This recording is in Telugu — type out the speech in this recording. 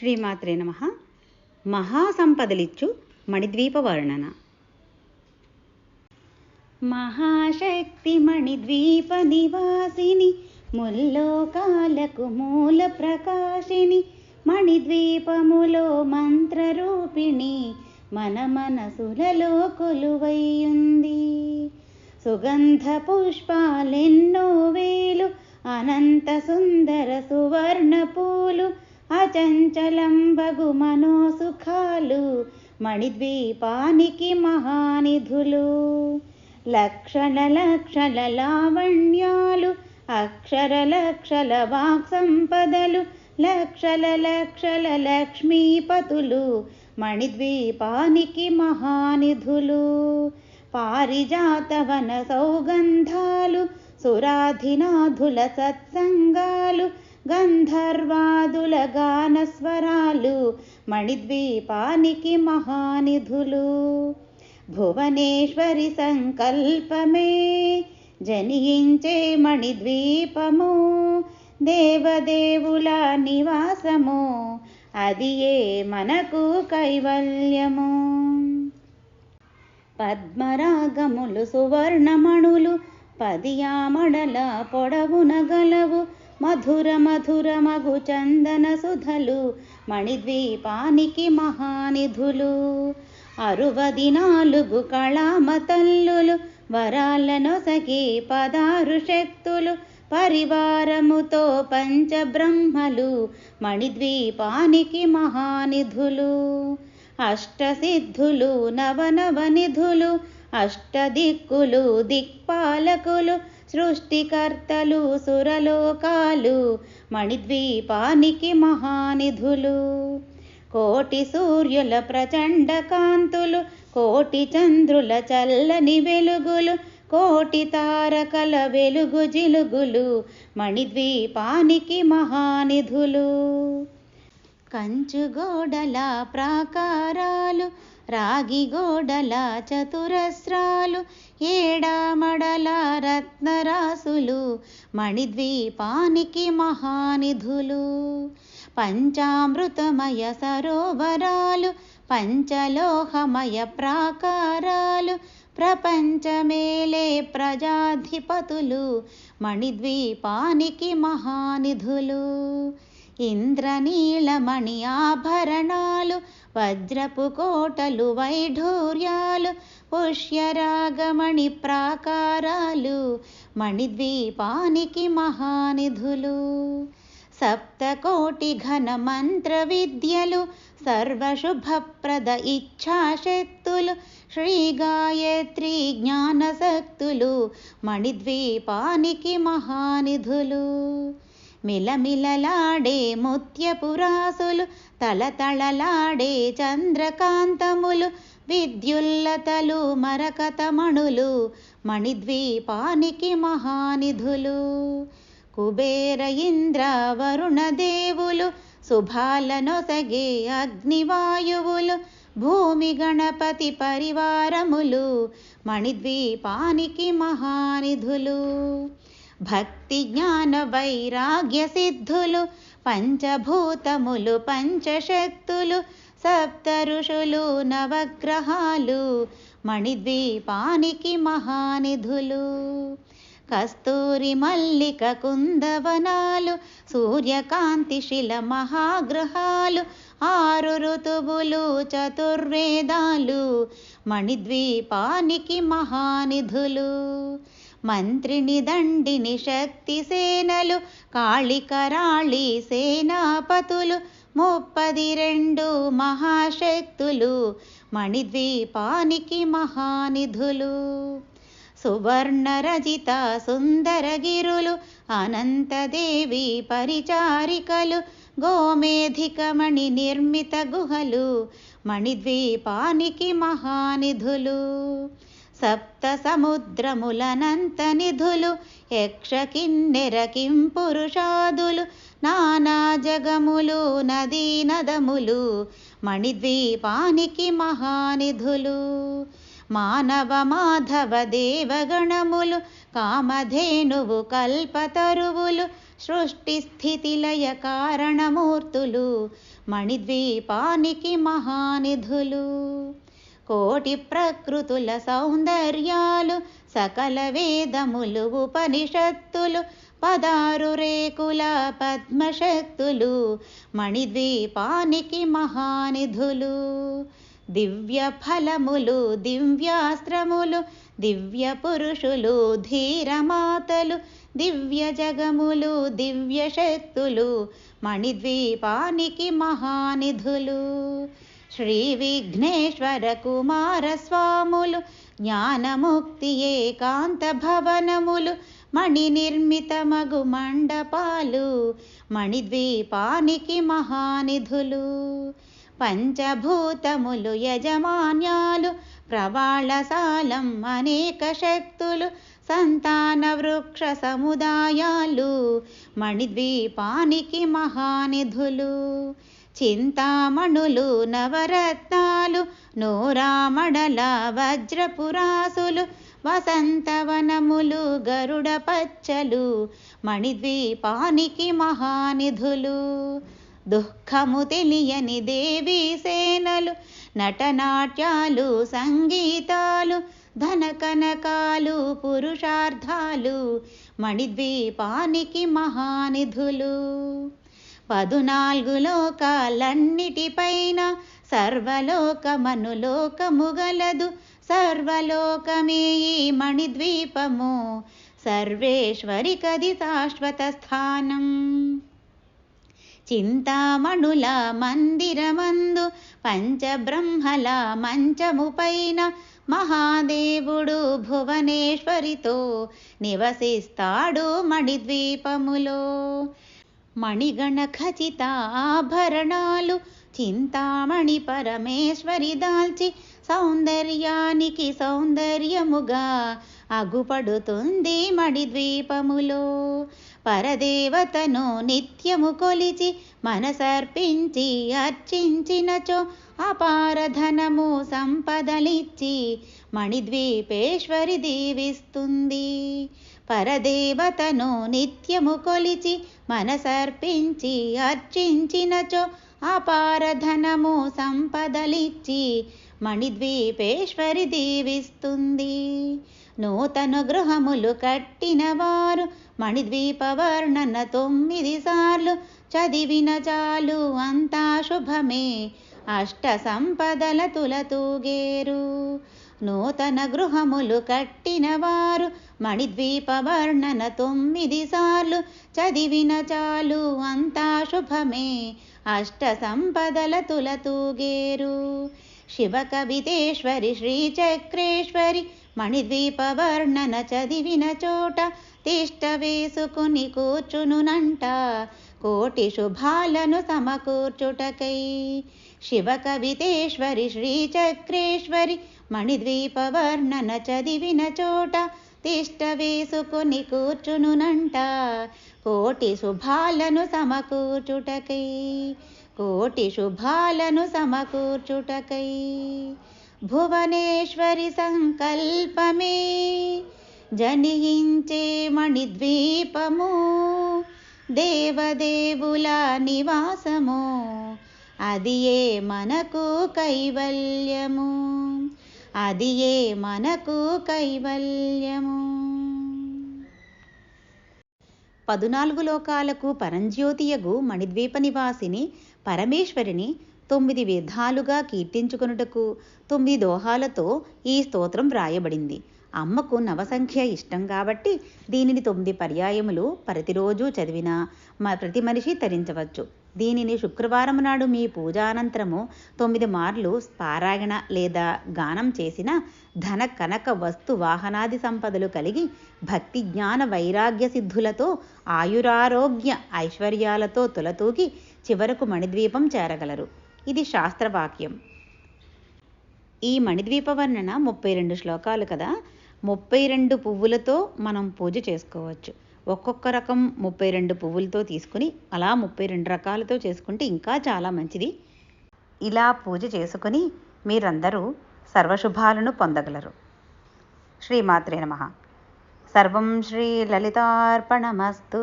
శ్రీమాత్రే నమః. మహాసంపదలిచ్చు మణిద్వీప వర్ణన. మహాశక్తి మణిద్వీప నివాసిని, ముల్లోకాలకు మూల ప్రకాశిని, మణిద్వీపములో మంత్రరూపిణి, మన మనసులలో కొలువైయుంది. సుగంధ పుష్పాలెన్నో వేలు, అనంత సుందర సువర్ణ పూలు, అచంచలంబగు మనోసుఖాలు, మణిద్వీపానికి మహానిధులు. లక్షల లక్షల లావణ్యాలు, అక్షర లక్షల వాక్సంపదలు, లక్షల లక్షల లక్ష్మీపతులు, మణిద్వీపానికి మహానిధులు. పారిజాతవన సౌగంధాలు, సురాధినాథుల సత్సంగాలు, గంధర్వాదుల గానస్వరాలు, మణిద్వీపానికి మహానిధులు. భువనేశ్వరి సంకల్పమే జనించే మణిద్వీపము, దేవదేవుల నివాసము, అది ఏ మనకు కైవల్యము. పద్మరాగములు సువర్ణమణులు, పదియామడల పొడవున గలవు, మధుర మధుర మగు చందన సుధలు, మణిద్వీపానికి మహానిధులు. 64 కళామతల్లులు, వరాలనొసగి 16 శక్తులు, పరివారముతో పంచబ్రహ్మలు, మణిద్వీపానికి మహానిధులు. అష్టసిద్ధులు నవనవనిధులు, అష్టదిక్కులు దిక్పాలకులు, సృష్టికర్తలు సురలోకాలు, మణిద్వీపానికి మహానిధులు. కోటి సూర్యుల ప్రచండ కాంతులు, కోటి చంద్రుల చల్లని వెలుగులు, కోటి తారకల వెలుగు జిలుగులు, మణిద్వీపానికి మహానిధులు. కంచు గోడల ప్రాకారాలు, రాగి గోడల చతురస్రాలు, ఏడామడల రత్నరాసులు, మణిద్వీపానికి మహానిధులు. పంచామృతమయ సరోవరాలు, పంచలోహమయ ప్రాకారాలు, ప్రపంచమేలే ప్రజాధిపతులు, మణిద్వీపానికి మహానిధులు. ఇంద్రనీలమణి ఆభరణాలు, వజ్రపు కోటలు వైఢూర్యాలు, పుష్యరాగమణి ప్రాకారాలు, మణిద్వీపానికి మహానిధులు. సప్తకోటి ఘన మంత్ర విద్యలు, సర్వశుభప్రద ఇచ్ఛాశక్తులు, శ్రీ గాయత్రి జ్ఞానశక్తులు, మణిద్వీపానికి మహానిధులు. మిలమిలలాడే ముత్యపురాసులు, తలతళలాడే చంద్రకాంతములు, విద్యుల్లతలు మరకతమణులు, మణిద్వీపానికి మహానిధులు. కుబేర ఇంద్ర వరుణ దేవులు, శుభాలనొసగే అగ్నివాయువులు, భూమి గణపతి పరివారములు, మణిద్వీపానికి మహానిధులు. భక్తి జ్ఞాన వైరాగ్య సిద్ధులు, పంచభూతములు పంచశక్తులు, సప్త ఋషులు నవగ్రహాలు, మణిద్వీపానికి మహానిధులు. కస్తూరి మల్లిక కుందవనాలు, సూర్యకాంతి శిల మహాగ్రహాలు, 6 ఋతువులు చతుర్వేదాలు, మణిద్వీపానికి మహానిధులు. మంత్రిని దండిని శక్తి సేనలు, కాళికరాళి సేనాపతులు, 32 మహాశక్తులు, మణిద్వీపానికి మహానిధులు. సువర్ణ రజిత సుందరగిరులు, అనంతదేవి పరిచారికలు, గోమేధికమణి నిర్మిత గుహలు, మణిద్వీపానికి మహానిధులు. సప్త సముద్రములనంత నిధులు, యక్ష కిన్నెర కింపురుషాదులు, నానా జగములు నదీ నదములు, మణిద్వీపానికి మహానిధులు. మానవ మాధవ దేవగణములు, కామధేనువు కల్పతరువులు, సృష్టి స్థితి లయ కారణమూర్తులు మణిద్వీపానికి మహానిధులు. కోటి ప్రకృతుల సౌందర్యాలు సకల వేదములు ఉపనిషత్తులు 16 రేకుల పద్మశక్తులు మణిద్వీపానికి మహానిధులు. దివ్య ఫలములు దివ్యాస్త్రములు దివ్య పురుషులు ధీరమాతలు దివ్య జగములు దివ్య శక్తులు మణిద్వీపానికి మహానిధులు. శ్రీ విఘ్నేశ్వర కుమారస్వాములు జ్ఞానముక్తి ఏకాంత భవనములు మణి నిర్మితమగు మండపాలు మణిద్వీపానికి మహానిధులు. పంచభూతములు యజమాన్యాలు ప్రవాళసాలం అనేక శక్తులు సంతాన వృక్ష సముదాయాలు మణిద్వీపానికి మహానిధులు. చింతామణులు నవరత్నాలు నూరామణల వజ్రపురాసులు వసంతవనములు గరుడ పచ్చలు మణిద్వీపానికి మహానిధులు. దుఃఖము తెలియని దేవీ సేనలు నటనాట్యాలు సంగీతాలు ధనకనకాలు పురుషార్థాలు మణిద్వీపానికి మహానిధులు. 14 లోకాలన్నిటిపైన సర్వలోకమనులోకము గలదు సర్వలోకమే ఈ మణిద్వీపము సర్వేశ్వరి కది శాశ్వత స్థానం. చింతామణుల మందిరమందు పంచబ్రహ్మల మంచము పైన మహాదేవుడు భువనేశ్వరితో నివసిస్తాడు మణిద్వీపములో. మణిగణ ఖచిత ఆభరణాలు చింతామణి పరమేశ్వరి దాల్చి సౌందర్యానికి సౌందర్యముగా అగుపడుతుంది మణిద్వీపములో. పరదేవతను నిత్యము కొలిచి మనసర్పించి అర్చించినచో అపారధనము సంపదలిచ్చి మణిద్వీపేశ్వరి దీవిస్తుంది. పరదేవతను నిత్యము కొలిచి మనసర్పించి అర్చించినచో అపారధనము సంపదలిచ్చి మణిద్వీపేశ్వరి దీవిస్తుంది. నూతన గృహములు కట్టిన వారు మణిద్వీప వర్ణన 9 సార్లు చదివిన చాలు అంతా శుభమే అష్ట సంపదల తులతూగేరు. నూతన గృహములు కట్టిన వారు మణిద్వీప వర్ణన 9 సార్లు చదివిన చాలు అంతా శుభమే అష్ట సంపదల తులతూగేరు. శివ కవితేశ్వరి శ్రీచక్రేశ్వరి మణిద్వీప వర్ణన చదివిన చోట తిష్ట వేసుకుని కూర్చునునంట కోటి శుభాలను సమకూర్చుటకై. శివ కవితేశ్వరి శ్రీచక్రేశ్వరి మణిద్వీప వర్ణన చదివిన చోట తిష్ట వేసుకుని కూర్చునునంట కోటి శుభాలను సమకూర్చుటకై కోటి శుభాలను సమకూర్చుటకై. భువనేశ్వరి సంకల్పమే జనించే మణిద్వీపము దేవదేవుల నివాసము అది ఏ మనకు కైవల్యము అది ఏ మనకు కైవల్యము. 14 లోకాలకు పరంజ్యోతియగు మణిద్వీప నివాసిని పరమేశ్వరిని 9 విధాలుగా కీర్తించుకొనుటకు 9 దోహాలతో ఈ స్తోత్రం వ్రాయబడింది. అమ్మకు నవసంఖ్య ఇష్టం కాబట్టి దీనిని 9 పర్యాయములు ప్రతిరోజు చదివినా ప్రతి మనిషి తరించవచ్చు. దీనిని శుక్రవారం నాడు మీ పూజానంతరము 9 మార్లు పారాయణ లేదా గానం చేసిన ధన కనక వస్తు వాహనాది సంపదలు కలిగి భక్తి జ్ఞాన వైరాగ్య సిద్ధులతో ఆయురారోగ్య ఐశ్వర్యాలతో తులతూగి చివరకు మణిద్వీపం చేరగలరు. ఇది శాస్త్రవాక్యం. ఈ మణిద్వీప వర్ణన 32 శ్లోకాలు కదా. 32 పువ్వులతో మనం పూజ చేసుకోవచ్చు. ఒక్కొక్క రకం 32 పువ్వులతో తీసుకుని అలా 32 రకాలతో చేసుకుంటే ఇంకా చాలా మంచిది. ఇలా పూజ చేసుకుని మీరందరూ సర్వశుభాలను పొందగలరు. శ్రీమాత్రే నమః. సర్వం శ్రీ లలితార్పణమస్తు.